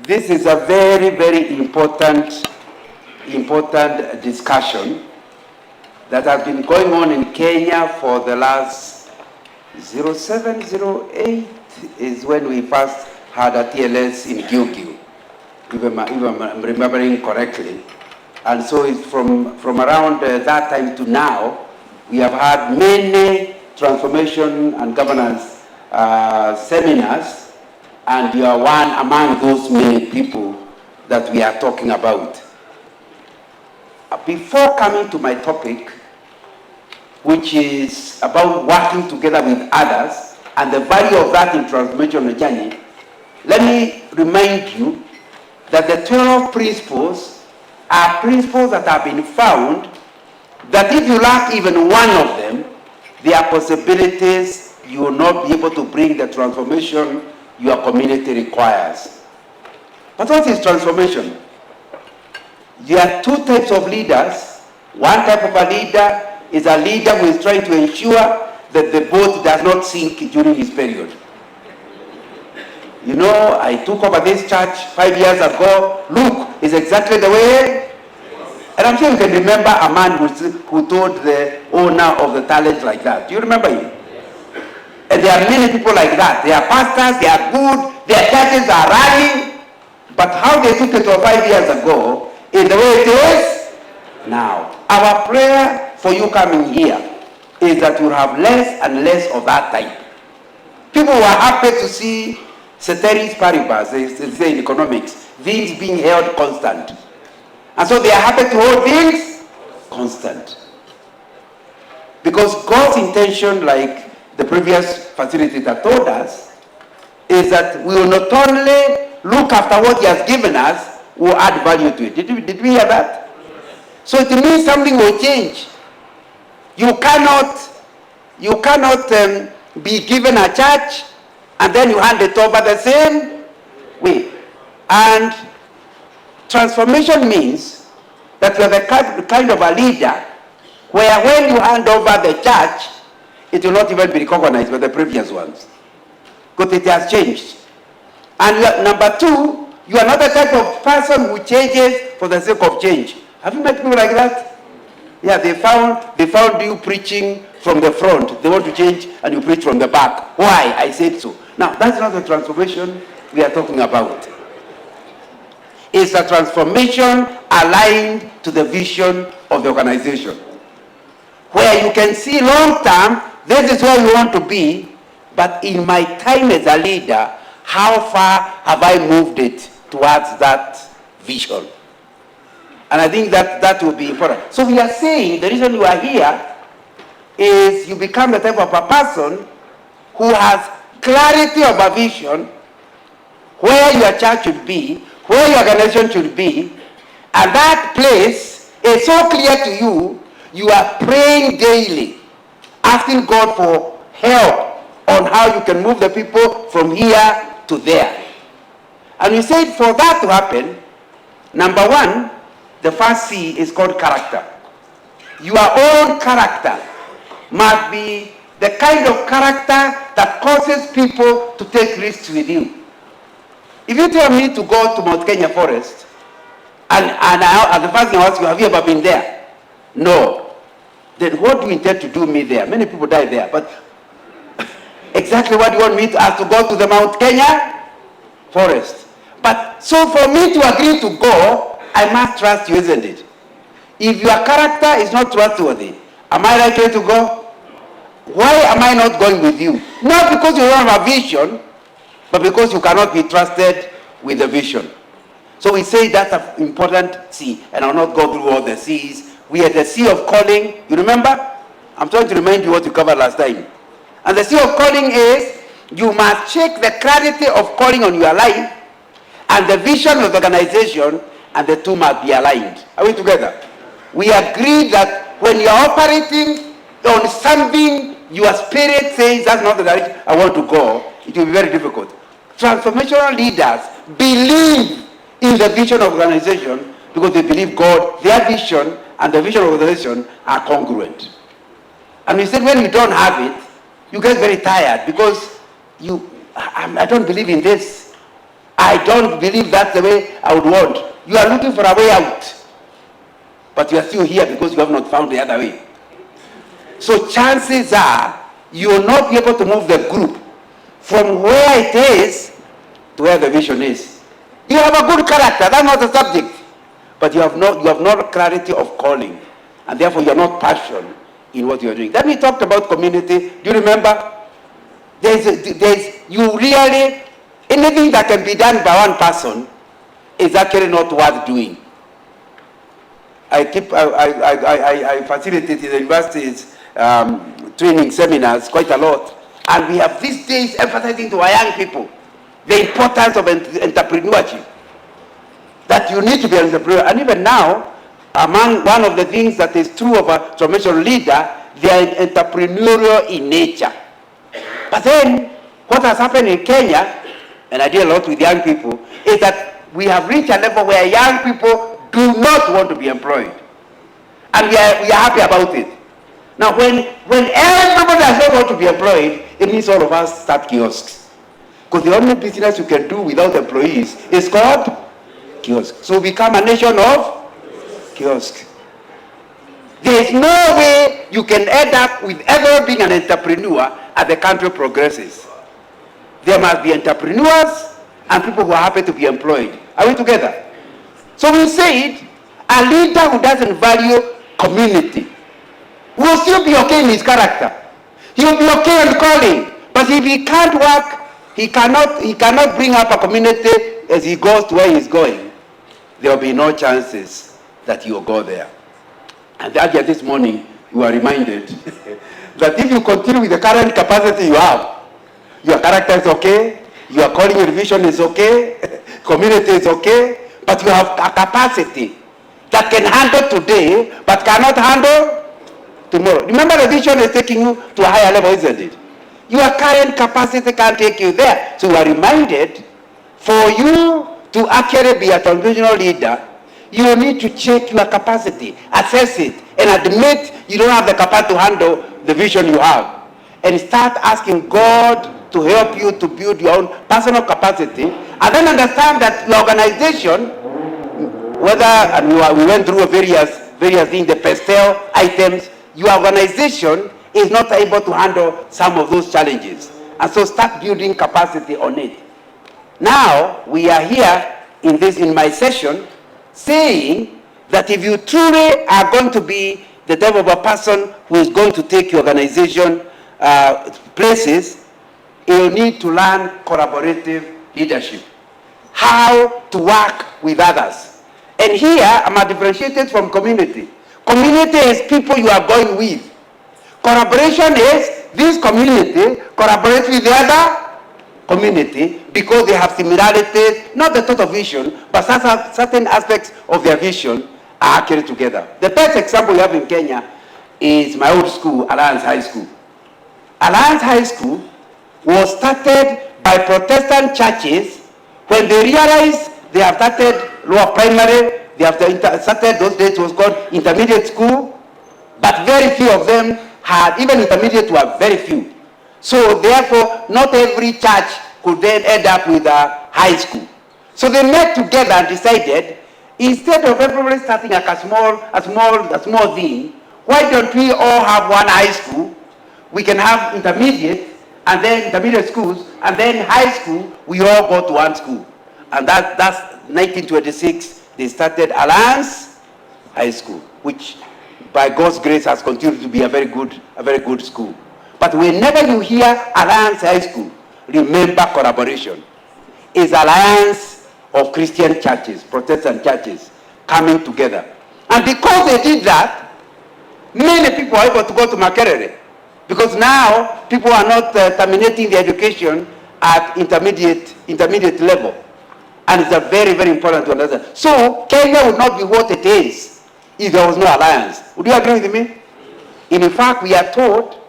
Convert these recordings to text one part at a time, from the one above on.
This is a very, very important discussion that has been going on in Kenya for the last 0708 is when we first had a TLS in Gilgil, if I'm remembering correctly. And so it's from around that time to now, we have had many transformation and governance seminars, and you are one among those many people that we are talking about. Before coming to my topic, which is about working together with others and the value of that in transformational journey, let me remind you that the 12 principles are principles that have been found that if you lack even one of them, there are possibilities you will not be able to bring the transformation your community requires. But what is transformation? There are two types of leaders. One type of a leader is a leader who is trying to ensure that the boat does not sink during his period. You know, I took over this church 5 years ago. Look, it's exactly the way. And I'm sure you can remember a man who told the owner of the talent like that. Do you remember him? And there are many people like that. They are pastors, they are good, their churches are running. But how they took it 5 years ago is the way it is now. Our prayer for you coming here is that you have less and less of that type. People were happy to see ceteris paribus, they say in economics, things being held constant. And so they are happy to hold things constant. Because God's intention, like the previous facilitator told us, is that we will not only look after what he has given us, we will add value to it. Did we hear that? So it means something will change. You cannot be given a church and then you hand it over the same way. And transformation means that you are the kind of a leader where when you hand over the church, it will not even be recognized by the previous ones, because it has changed. And number two, you are not the type of person who changes for the sake of change. Have you met people like that? Yeah, they found you preaching from the front. They want to change and you preach from the back. Why? I said so. Now, that's not the transformation we are talking about. It's a transformation aligned to the vision of the organization, where you can see long term, this is where you want to be, but in my time as a leader, how far have I moved it towards that vision? And I think that will be important. So we are saying the reason you are here is you become the type of a person who has clarity of a vision, where your church should be, where your organization should be, and that place is so clear to you, you are praying daily, asking God for help on how you can move the people from here to there. And we said for that to happen, number one, the first C is called character. Your own character must be the kind of character that causes people to take risks with you. If you tell me to go to Mount Kenya Forest, and the first thing I ask you, have you ever been there? No. Then what do you intend to do me there? Many people die there, but exactly what do you want me to ask to go to the Mount Kenya Forest? But so for me to agree to go, I must trust you, isn't it? If your character is not trustworthy, am I likely to go? Why am I not going with you? Not because you don't have a vision, but because you cannot be trusted with the vision. So we say that's an important C, and I'll not go through all the C's. We had the C of calling. You remember? I'm trying to remind you what you covered last time. And the C of calling is you must check the clarity of calling on your life and the vision of the organization, and the two must be aligned. Are we together? We agree that when you're operating on something your spirit says that's not the direction I want to go, it will be very difficult. Transformational leaders believe in the vision of organization because they believe God, their vision and the vision of organization are congruent. And we said when you don't have it, you get very tired because I don't believe in this. I don't believe that's the way I would want. You are looking for a way out, but you are still here because you have not found the other way. So chances are you will not be able to move the group from where it is to where the vision is. You have a good character, that's not the subject, but you have no clarity of calling, and therefore you are not passionate in what you are doing. Then we talked about community. Do you remember? You really, anything that can be done by one person is actually not worth doing. I facilitate in the university's training seminars quite a lot, and we have these days emphasizing to our young people the importance of entrepreneurship, that you need to be an entrepreneur. And even now, among one of the things that is true of a transformational leader, they are entrepreneurial in nature. But then, what has happened in Kenya, and I deal a lot with young people, is that we have reached a level where young people do not want to be employed. And we are happy about it. Now, when everybody does not want to be employed, it means all of us start kiosks. Because the only business you can do without employees is called kiosk. So we become a nation of kiosk. There is no way you can end up with ever being an entrepreneur as the country progresses. There must be entrepreneurs and people who are happy to be employed. Are we together? So we said a leader who doesn't value community will still be okay in his character. He will be okay in calling. But if he can't work, he cannot bring up a community as he goes to where he's going, there will be no chances that he will go there. And actually this morning, you are reminded that if you continue with the current capacity you have, your character is okay, your calling and vision is okay, community is okay, but you have a capacity that can handle today, but cannot handle tomorrow. Remember, the vision is taking you to a higher level, isn't it? Your current capacity can't take you there. So you are reminded, for you to actually be a transformational leader, you need to check your capacity, assess it, and admit you don't have the capacity to handle the vision you have. And start asking God to help you to build your own personal capacity, and then understand that your organization, whether, and we went through various things, the pastel items, your organization is not able to handle some of those challenges. And so start building capacity on it. Now, we are here in my session saying that if you truly are going to be the type of a person who is going to take your organization places, you need to learn collaborative leadership. How to work with others. And here, I'm differentiated from community. Community is people you are going with. Collaboration is this community collaborates with the other community because they have similarities, not the total vision, but certain aspects of their vision are actually together. The best example we have in Kenya is my old school, Alliance High School. Alliance High School was started by Protestant churches when they realized they have started lower primary, they have started, those days it was called intermediate school, but very few of them had, even intermediate were very few. So therefore, not every church could then end up with a high school. So they met together and decided, instead of everybody starting like a small thing, why don't we all have one high school? We can have intermediate, and then intermediate schools, and then high school, we all go to one school. And that's 1926, they started Alliance High School, which by God's grace has continued to be a very good school. But whenever you hear Alliance High School, remember collaboration. It's alliance of Christian churches, Protestant churches, coming together. And because they did that, many people are able to go to Makerere. Because now, people are not terminating the education at intermediate level. And it's a very, very important to understand. So, Kenya would not be what it is if there was no alliance. Would you agree with me? In fact, we are told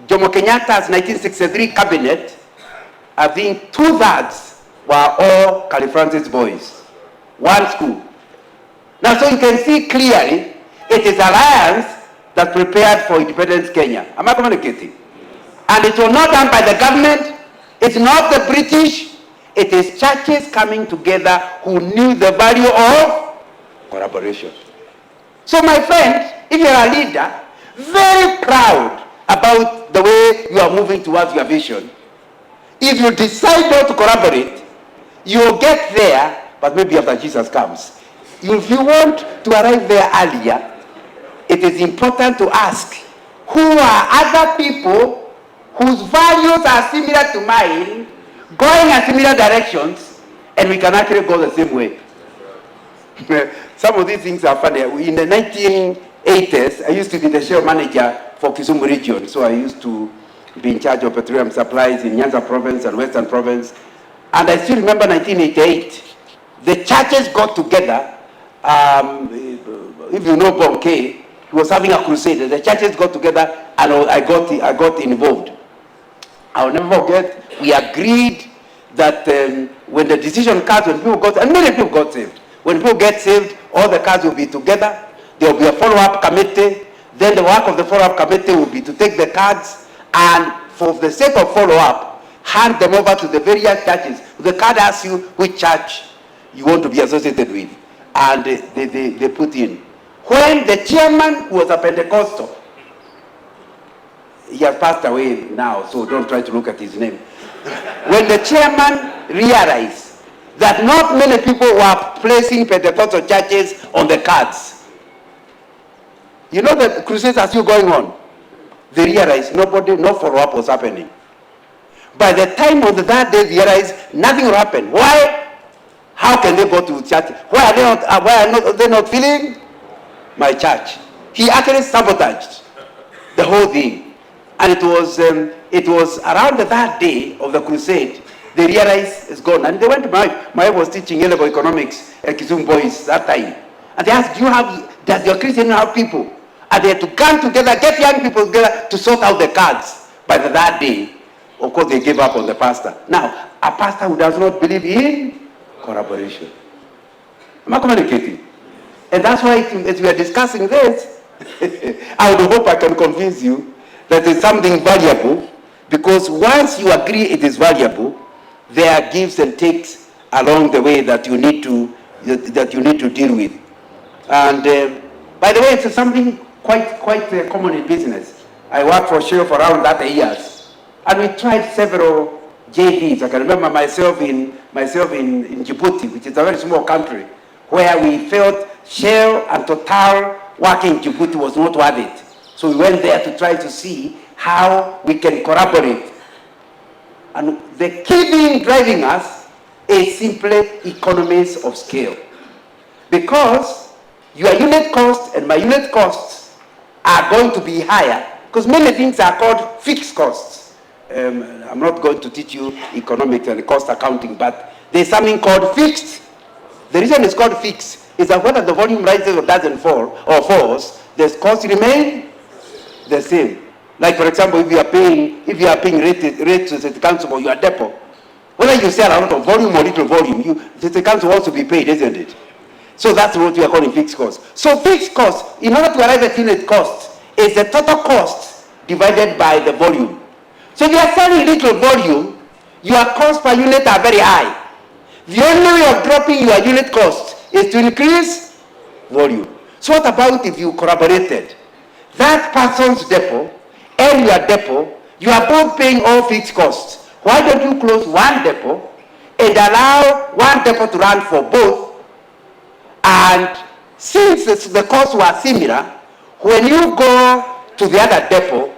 Jomo Kenyatta's 1963 cabinet, I think 2/3 were all Califrancis boys. One school. Now, so you can see clearly, it is alliance that prepared for independence Kenya. Am I communicating? And it was not done by the government. It's not the British. It is churches coming together who knew the value of collaboration. So my friend, if you're a leader, very proud about the way you are moving towards your vision, if you decide not to collaborate, you'll get there, but maybe after Jesus comes. If you want to arrive there earlier, it is important to ask, who are other people whose values are similar to mine, going in similar directions, and we can actually go the same way. Some of these things are funny. In the 1980s, I used to be the share manager for Kisumu region, so I used to be in charge of petroleum supplies in Nyanza province and Western province. And I still remember 1988, the churches got together. If you know Bonke, he was having a crusade. The churches got together, and I got involved. I'll never forget, we agreed that when the decision cards, when people got, and many people got saved. When people get saved, all the cards will be together. There will be a follow-up committee. Then the work of the follow-up committee will be to take the cards and, for the sake of follow-up, hand them over to the various churches. The card asks you which church you want to be associated with, and they put in. When the chairman was a Pentecostal, he has passed away now, so don't try to look at his name. When the chairman realized that not many people were placing Pentecostal churches on the cards, you know, the crusades are still going on. They realized no follow-up was happening. By the time of that day, they realized nothing will happen. Why? How can they go to church? Why are they not feeling my church? He actually sabotaged the whole thing. And it was around that day of the crusade, they realized it's gone. And they went to my was teaching A-level economics at Kisumu Boys that time. And they asked, does your Christian have people? And they had to come together, get young people together to sort out the cards. By that day, of course, they gave up on the pastor. Now, a pastor who does not believe in collaboration. Am I communicating? And that's why, as we are discussing this, I would hope I can convince you that it's something valuable, because once you agree it is valuable, there are gives and takes along the way that you need to deal with. And by the way, it's something quite common in business. I worked for Shell for around 30 years, and we tried several JVs. I can remember myself in Djibouti, which is a very small country, where we felt Shell and Total working in Djibouti was not worth it. So we went there to try to see how we can collaborate. And the key thing driving us is simply economies of scale. Because your unit cost and my unit costs are going to be higher, because many things are called fixed costs. I'm not going to teach you economics and cost accounting, but there's something called fixed. The reason it's called fixed is that whether the volume rises or doesn't fall or falls, the costs remain the same. Like, for example, if you are paying rates to the council for your depot, whether you sell a lot of volume or little volume, the council wants to be paid, isn't it? So that's what we are calling fixed costs. So fixed costs, in order to arrive at unit cost, is the total cost divided by the volume. So if you are selling little volume, your costs per unit are very high. The only way of dropping your unit cost is to increase volume. So what about if you collaborated? That person's depot and your depot, you are both paying all fixed costs. Why don't you close one depot and allow one depot to run for both? And since the costs were similar, when you go to the other depot,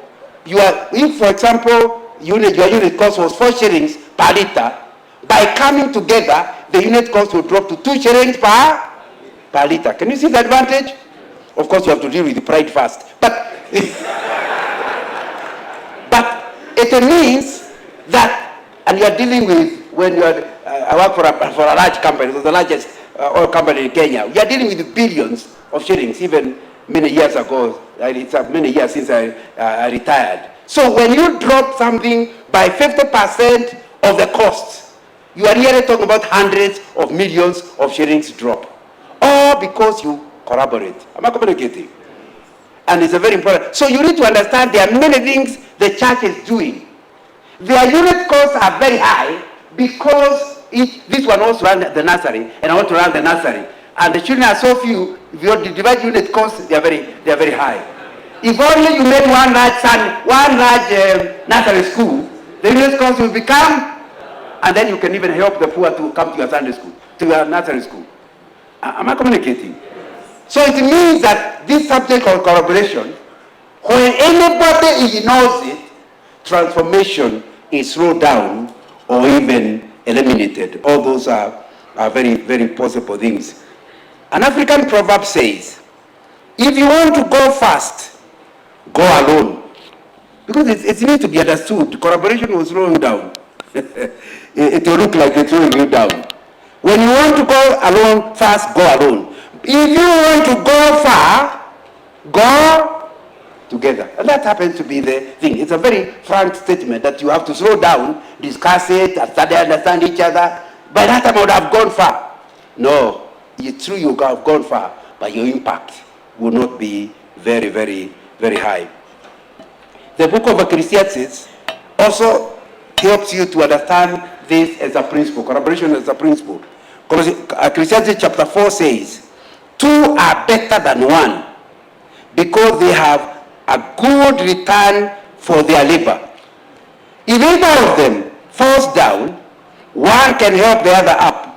if, for example, your unit cost was 4 shillings per liter, by coming together, the unit cost will drop to 2 shillings per liter. Can you see the advantage? Of course, you have to deal with the pride first. But it means that, and you are dealing with, when you are, I work for a large company, the largest oil company in Kenya. We are dealing with billions of shillings, even many years ago. It's many years since I retired. So when you drop something by 50% of the cost, you are really talking about hundreds of millions of shillings drop. All because you collaborate. Am I communicating? And it's a very important. So you need to understand there are many things the church is doing. Their unit costs are very high because this one wants to run the nursery, and I want to run the nursery. And the children are so few, if you divide unit costs, they are very high. If only you made one large nursery school, the unit cost will become, and then you can even help the poor to come to your Sunday school, to your nursery school. Am I communicating? So it means that this subject of collaboration, when anybody ignores it, transformation is slowed down or even eliminated. All those are very, very possible things. An African proverb says, if you want to go fast, go alone. Because it needs to be understood. Collaboration will slow you down. It will look like it's slowing you down. When you want to go alone fast, go alone. If you want to go far, go together. And that happens to be the thing. It's a very frank statement that you have to slow down, discuss it, study, understand each other. By that time I would have gone far. No, it's true you have gone far, but your impact will not be very, very, very high. The book of Ecclesiastes also helps you to understand this as a principle, collaboration as a principle. Ecclesiastes chapter 4 says, two are better than one because they have a good return for their labor. If either of them falls down, one can help the other up.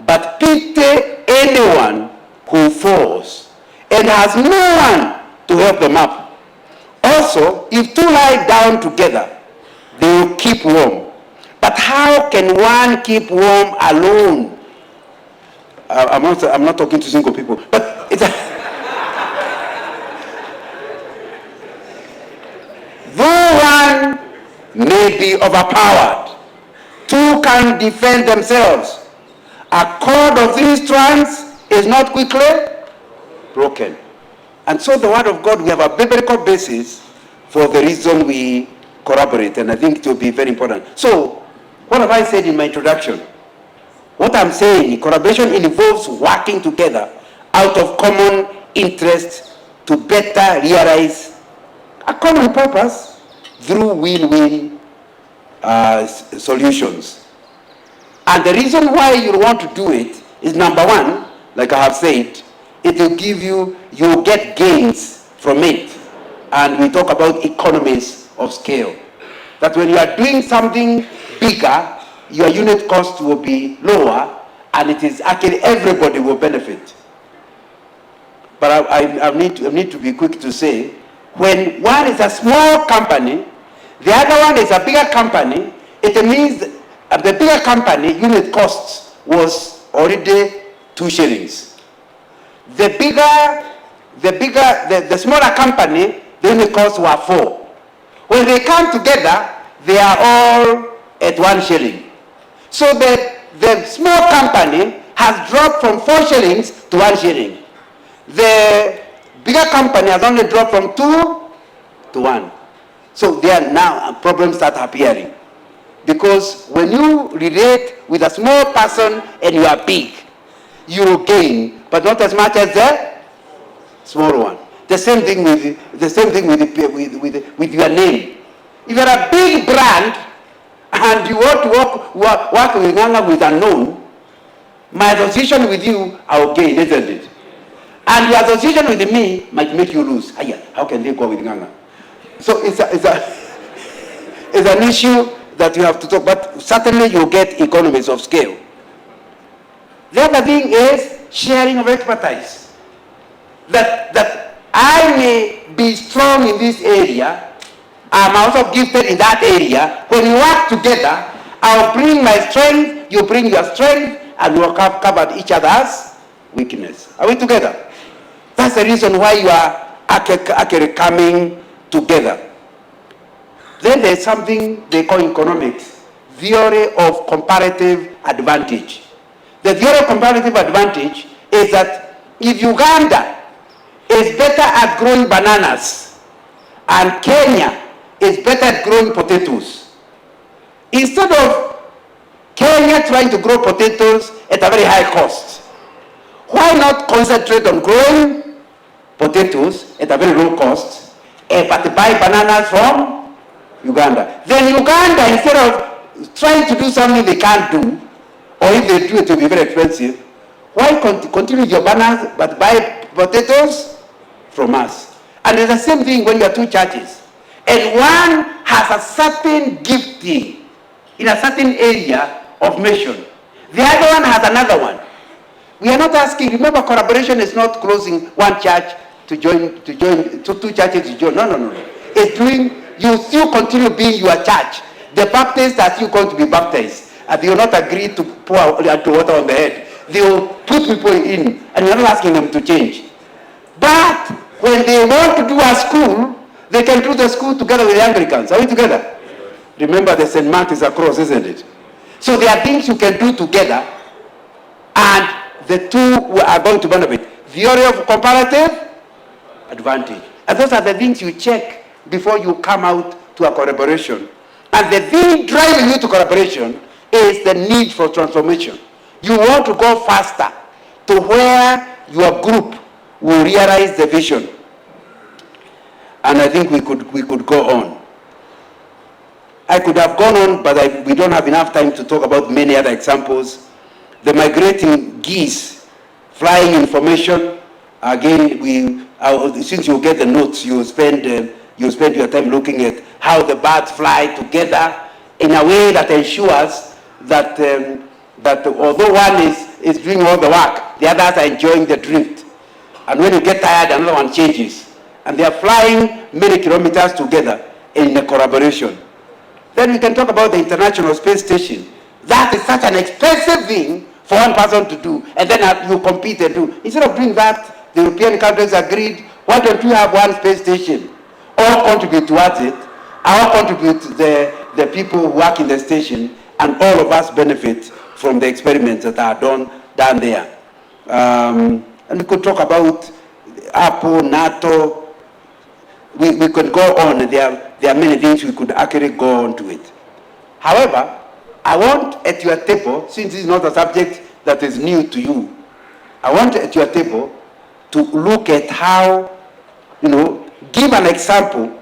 But pity anyone who falls and has no one to help them up. Also, if two lie down together, they will keep warm. But how can one keep warm alone? I'm not talking to single people, but it's though one may be overpowered, two can defend themselves. A cord of 3 strands is not quickly broken. And so the word of God, we have a biblical basis for the reason we collaborate, and I think it will be very important. So, what have I said in my introduction? What I'm saying, collaboration involves working together out of common interest to better realize a common purpose through win-win solutions. And the reason why you want to do it is, number one, like I have said, it will give you, you'll get gains from it. And we talk about economies of scale. That when you are doing something bigger, your unit cost will be lower, and it is actually everybody will benefit. But I need to be quick to say, when one is a small company, the other one is a bigger company, it means the bigger company unit costs was already 2 shillings. The smaller company, the unit costs were 4. When they come together, they are all at 1 shilling. So the small company has dropped from 4 shillings to 1 shilling. The bigger company has only dropped from 2 to 1. So there are now problems that are appearing. Because when you relate with a small person and you are big, you will gain, but not as much as the small one. The same thing with your name. If you're a big brand and you want to work with Nganga with unknown, my association with you, I will gain, isn't it? And your association with me might make you lose. How can they go with Nganga? So it's an issue that you have to talk, but certainly you get economies of scale. The other thing is sharing of expertise. That I may be strong in this area, I'm also gifted in that area. When we work together, I'll bring my strength, you bring your strength, and we'll cover each other's weakness. Are we together? That's the reason why you are actually coming together. Then there's something they call economics, theory of comparative advantage. The theory of comparative advantage is that if Uganda is better at growing bananas and Kenya is better at growing potatoes, instead of Kenya trying to grow potatoes at a very high cost, why not concentrate on growing potatoes at a very low cost, but buy bananas from Uganda? Then Uganda, instead of trying to do something they can't do, or if they do, it will be very expensive. Why continue your banners but buy potatoes from us? And it's the same thing when you are two churches, and one has a certain gifting in a certain area of mission. The other one has another one. We are not asking. Remember, collaboration is not closing one church to join two churches to join. No. It's doing. You still continue being your church. The Baptists are still going to be baptized, and they will not agree to pour water on the head. They will put people in, and you're not asking them to change. But when they want to do a school, they can do the school together with the Anglicans. Are we together? Remember, the St. Martin's across, isn't it? So there are things you can do together, and the two are going to benefit. Theory of comparative advantage. And those are the things you check before you come out to a collaboration. And the thing driving you to collaboration is the need for transformation. You want to go faster to where your group will realize the vision. And I think we could go on. I could have gone on, but we don't have enough time to talk about many other examples. The migrating geese, flying information. Again, since you get the notes, you spend your time looking at how the birds fly together in a way that ensures that that although one is doing all the work, the others are enjoying the drift. And when you get tired, another one changes. And they are flying many kilometers together in a collaboration. Then we can talk about the International Space Station. That is such an expensive thing for one person to do, and then you compete and do. Instead of doing that, the European countries agreed, why don't you have one space station? All contribute towards it, all contribute the people who work in the station, and all of us benefit from the experiments that are done there. And we could talk about Apple, NATO. We could go on. There are many things we could actually go on to it. However, I want at your table, since this is not a subject that is new to you, I want at your table to look at how, give an example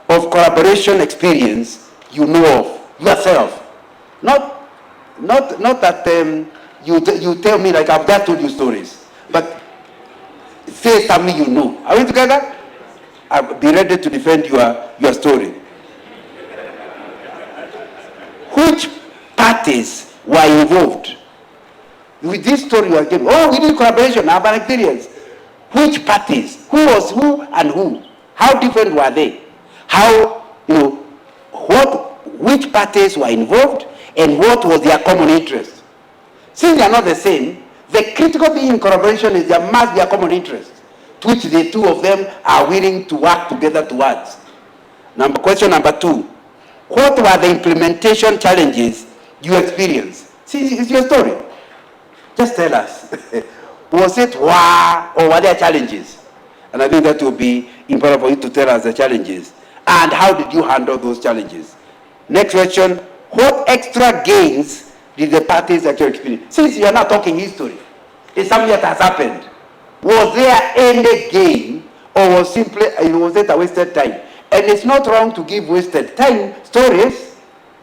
of collaboration experience you know of yourself. Not that you tell me like I've just told you stories, but say something you know. Are we together? I'll be ready to defend your story. Which parties were involved? With this story you are giving, we need collaboration, I have an experience. Which parties? Who was who and who? How different were they? Which parties were involved and what was their common interest? Since they are not the same, the critical thing in collaboration is there must be a common interest, which the two of them are willing to work together towards. Question number 2. What were the implementation challenges you experienced? See, it's your story. Just tell us. Was it wow or were there challenges? And I think that will be important for you to tell us the challenges. And how did you handle those challenges? Next question. What extra gains did the parties actually experience? Since you are not talking history, it's something that has happened. Was there any gain or was it a wasted time? And it's not wrong to give wasted time stories,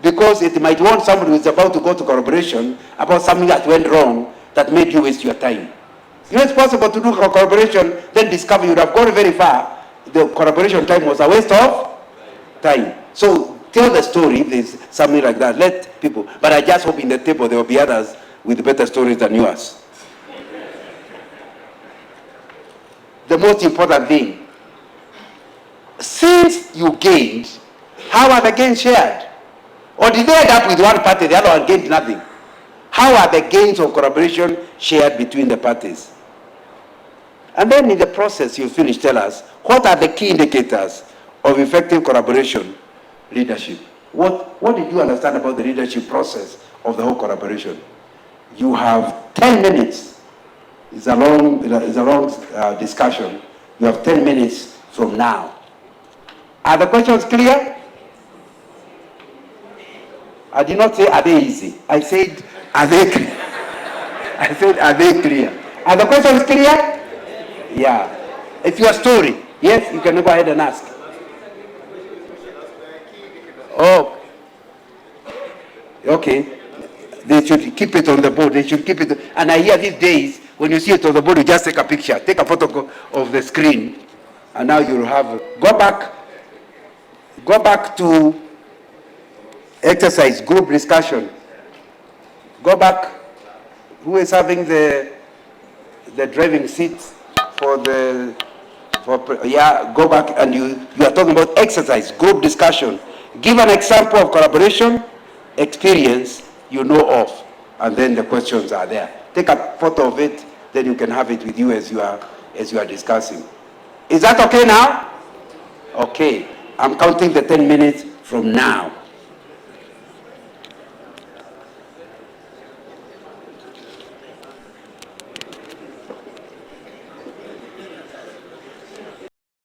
because it might want somebody who is about to go to collaboration about something that went wrong that made you waste your time. It's possible to do a collaboration, then discover you would have gone very far. The collaboration time was a waste of time. So tell the story if there's something like that. Let people, but I just hope in the table there will be others with better stories than yours. The most important thing, since you gained, how are the gains shared? Or did they end up with one party, the other one gained nothing? How are the gains of collaboration shared between the parties? And then in the process, you finish, tell us, what are the key indicators of effective collaboration leadership? What did you understand about the leadership process of the whole collaboration? You have 10 minutes. It's a long discussion. You have 10 minutes from now. Are the questions clear? I did not say, are they easy? I said, are they clear? I said, are they clear? Are the questions clear? Yeah. It's your story. Yes, you can go ahead and ask. Oh. Okay. They should keep it on the board. They should keep it. And I hear these days, when you see it on the board, you just take a picture, take a photo of the screen, and now you'll have. Go back to exercise group discussion. Go back. Who is having the driving seat for the? Yeah, go back, and you are talking about exercise group discussion. Give an example of collaboration experience you know of, and then the questions are there. Take a photo of it, then you can have it with you as you are discussing. Is that okay now? Okay, I'm counting the 10 minutes from now.